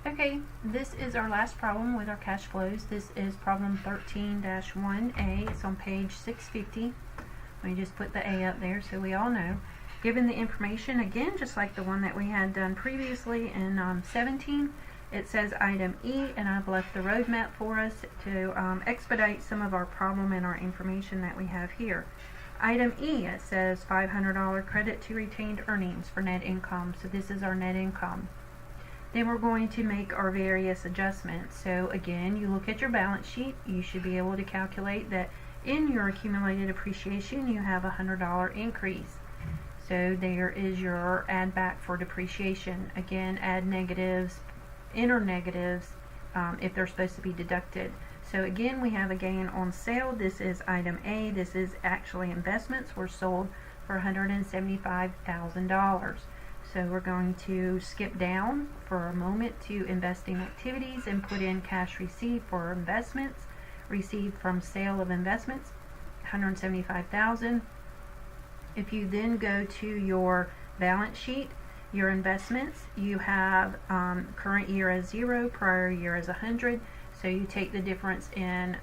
Okay, this is our last problem with our cash flows. This is problem 13-1A. It's on page 650. Let me just put the A up there so we all know. Given the information, again, just like the one that we had done previously in 17, it says item E, and I've left the roadmap for us to expedite some of our problem and our information that we have here. Item E, it says $500 credit to retained earnings for net income. So this is our net income. Then we're going to make our various adjustments. So again, you look at your balance sheet, you should be able to calculate that in your accumulated appreciation you have a $100 increase. So there is your add back for depreciation. Again, add negatives, enter negatives if they're supposed to be deducted. So again, we have a gain on sale. This is item A. This is actually investments were sold for $175,000. So we're going to skip down for a moment to investing activities and put in cash received for investments, received from sale of investments, $175,000. If you then go to your balance sheet, your investments, you have current year as 0, prior year as 100. So you take the difference in,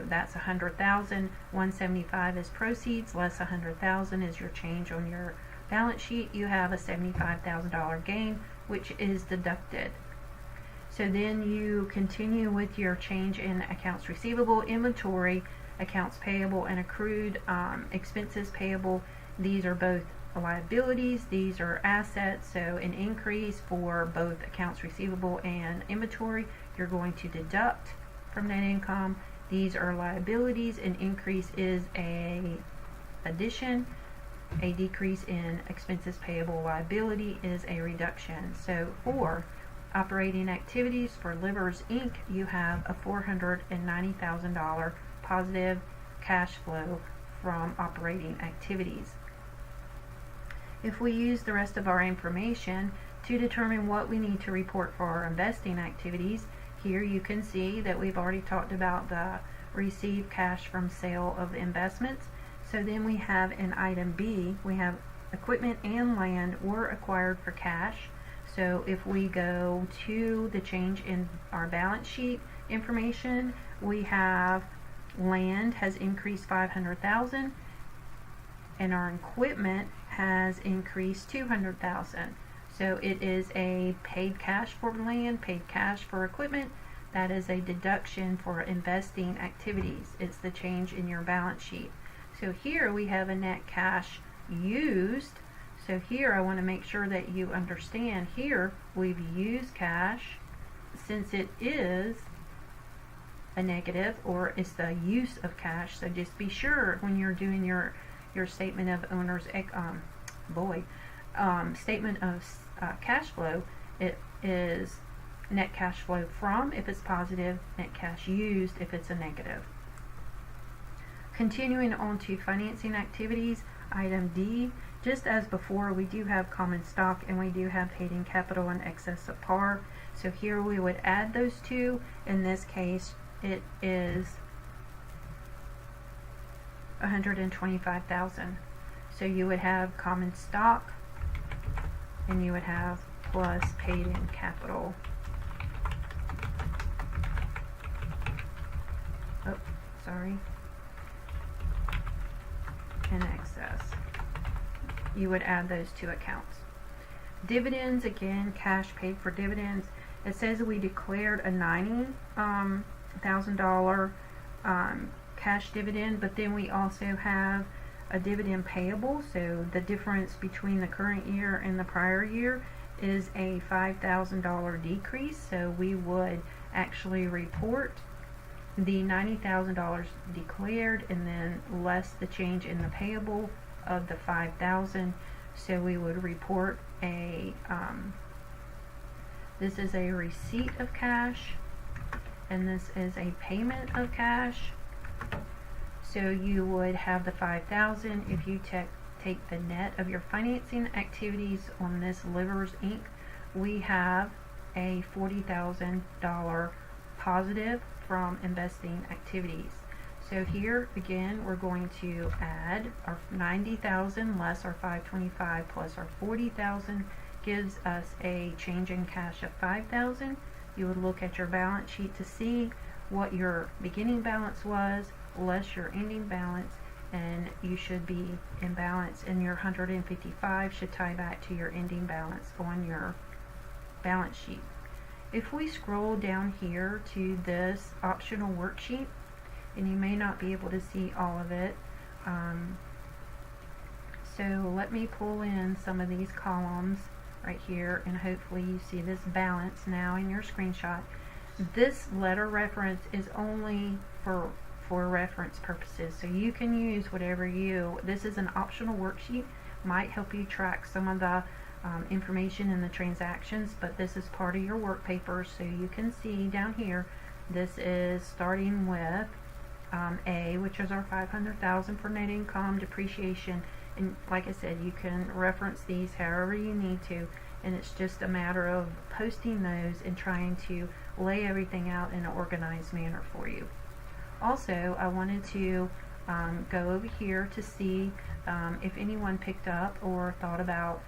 that's 100,000. 175 is proceeds, less 100,000 is your change on your balance sheet. You have a $75,000 gain, which is deducted. So then you continue with your change in accounts receivable, inventory, accounts payable, and accrued expenses payable. These are both liabilities, these are assets. So an increase for both accounts receivable and inventory, you're going to deduct from net income. These are liabilities. An increase is a addition. A decrease in expenses payable liability is a reduction. So for operating activities for Livers Inc., you have a $490,000 positive cash flow from operating activities. If we use the rest of our information to determine what we need to report for our investing activities, here you can see that we've already talked about the received cash from sale of investments. So then we have in item B, we have equipment and land were acquired for cash. So if we go to the change in our balance sheet information, we have land has increased $500,000 and our equipment has increased $200,000. So it is a paid cash for land, paid cash for equipment. That is a deduction for investing activities. It's the change in your balance sheet. So here we have a net cash used. So here I want to make sure that you understand here we've used cash since it is a negative, or it's the use of cash. So just be sure when you're doing your statement of owner's statement of cash flow, it is net cash flow from if it's positive, net cash used if it's a negative. Continuing on to financing activities, item D, just as before, we do have common stock and we do have paid in capital in excess of par. So here we would add those two. In this case, it is $125,000. So you would have common stock and you would have plus paid in capital. Oh, sorry. In excess. You would add those two accounts. Dividends, again, cash paid for dividends. It says we declared a $90,000 cash dividend, but then we also have a dividend payable. So the difference between the current year and the prior year is a $5,000 decrease. So we would actually report the $90,000 declared and then less the change in the payable of the $5,000. So we would report a this is a receipt of cash and this is a payment of cash. So you would have the $5,000. If you take the net of your financing activities on this Livers Inc., we have a $40,000 positive from investing activities. So here again we're going to add our $90,000 less our $525 plus our $40,000 gives us a change in cash of $5,000. you would look at your balance sheet to see what your beginning balance was less your ending balance, and you should be in balance, and your 155 should tie back to your ending balance on your balance sheet. If we scroll down here to this optional worksheet, and you may not be able to see all of it, so let me pull in some of these columns right here, and hopefully you see this balance now in your screenshot. This letter reference is only for reference purposes, so you can use whatever this is an optional worksheet, might help you track some of the information in the transactions, but this is part of your work paper. So you can see down here, this is starting with A, which is our $500,000 for net income, depreciation, and like I said, you can reference these however you need to, and it's just a matter of posting those and trying to lay everything out in an organized manner for you. Also, I wanted to go over here to see if anyone picked up or thought about,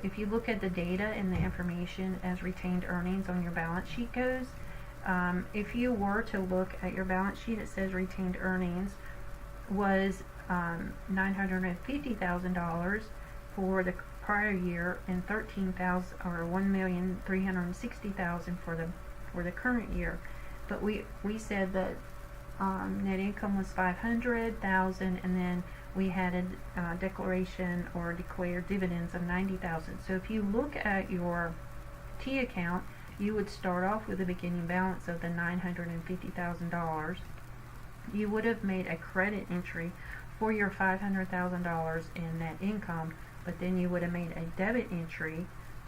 if you look at the data and the information as retained earnings on your balance sheet goes, if you were to look at your balance sheet, it says retained earnings was $950,000 for the prior year and $13,000 or $1,360,000 for the current year. But we said that net income was $500,000, and then we had a declaration or declared dividends of $90,000. So if you look at your T account, you would start off with a beginning balance of the $950,000. You would have made a credit entry for your $500,000 in net income, but then you would have made a debit entry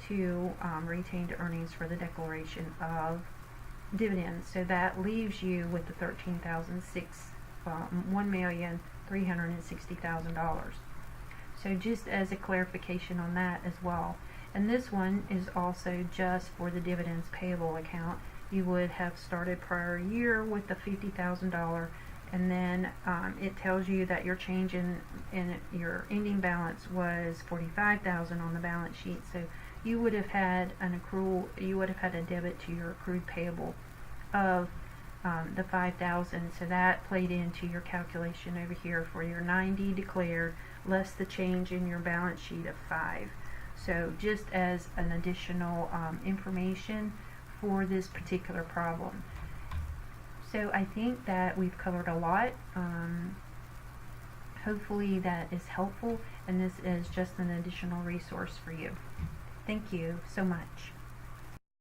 to retained earnings for the declaration of dividends. So that leaves you with the $1,360,000. So just as a clarification on that as well. And this one is also just for the dividends payable account. You would have started prior year with the $50,000, and then it tells you that your change in your ending balance was $45,000 on the balance sheet. So you would have had an accrual, you would have had a debit to your accrued payable of the $5,000. So that played into your calculation over here for your 90 declared less the change in your balance sheet of $5. So just as an additional information for this particular problem. So I think that we've covered a lot. Hopefully that is helpful, and this is just an additional resource for you. Thank you so much.